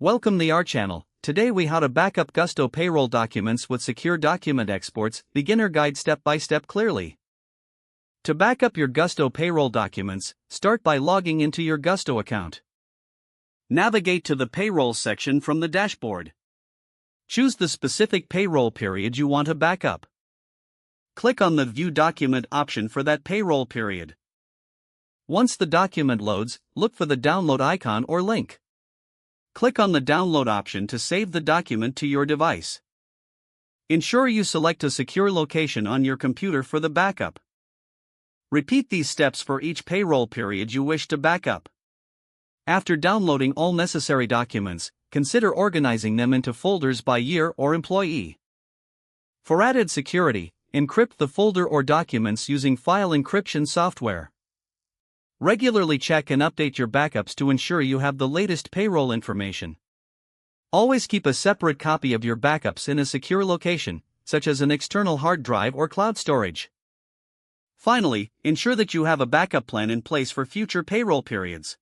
Welcome to our channel. Today we how to backup Gusto payroll documents with secure document exports, beginner guide step by step clearly. To backup your Gusto payroll documents, start by logging into your Gusto account. Navigate to the payroll section from the dashboard. Choose the specific payroll period you want to backup. Click on the View Document option for that payroll period. Once the document loads, look for the download icon or link. Click on the download option to save the document to your device. Ensure you select a secure location on your computer for the backup. Repeat these steps for each payroll period you wish to backup. After downloading all necessary documents, consider organizing them into folders by year or employee. For added security, encrypt the folder or documents using file encryption software. Regularly check and update your backups to ensure you have the latest payroll information. Always keep a separate copy of your backups in a secure location, such as an external hard drive or cloud storage. Finally, ensure that you have a backup plan in place for future payroll periods.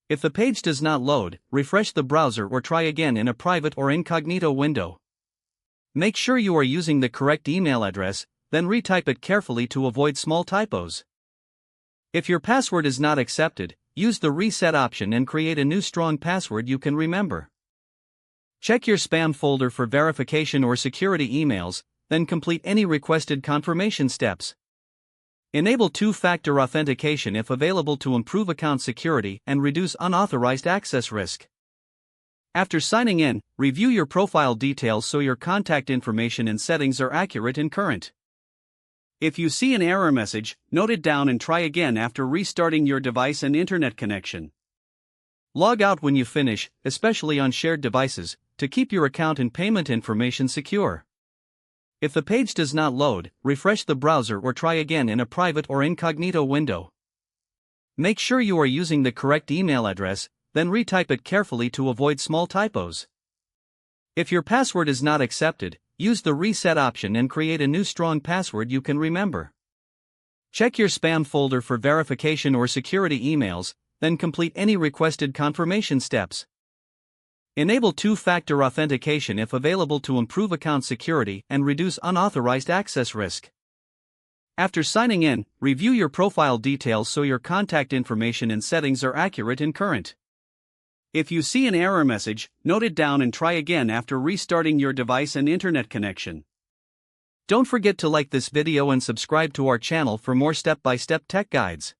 If the page does not load, refresh the browser or try again in a private or incognito window. Make sure you are using the correct email address, then retype it carefully to avoid small typos. If your password is not accepted, use the reset option and create a new strong password you can remember. Check your spam folder for verification or security emails, then complete any requested confirmation steps. Enable two-factor authentication if available to improve account security and reduce unauthorized access risk. After signing in, review your profile details so your contact information and settings are accurate and current. If you see an error message, note it down and try again after restarting your device and internet connection. Log out when you finish, especially on shared devices, to keep your account and payment information secure. If the page does not load, refresh the browser or try again in a private or incognito window. Make sure you are using the correct email address, then retype it carefully to avoid small typos. If your password is not accepted, use the reset option and create a new strong password you can remember. Check your spam folder for verification or security emails, then complete any requested confirmation steps. Enable two-factor authentication if available to improve account security and reduce unauthorized access risk. After signing in, review your profile details so your contact information and settings are accurate and current. If you see an error message, note it down and try again after restarting your device and internet connection. Don't forget to like this video and subscribe to our channel for more step-by-step tech guides.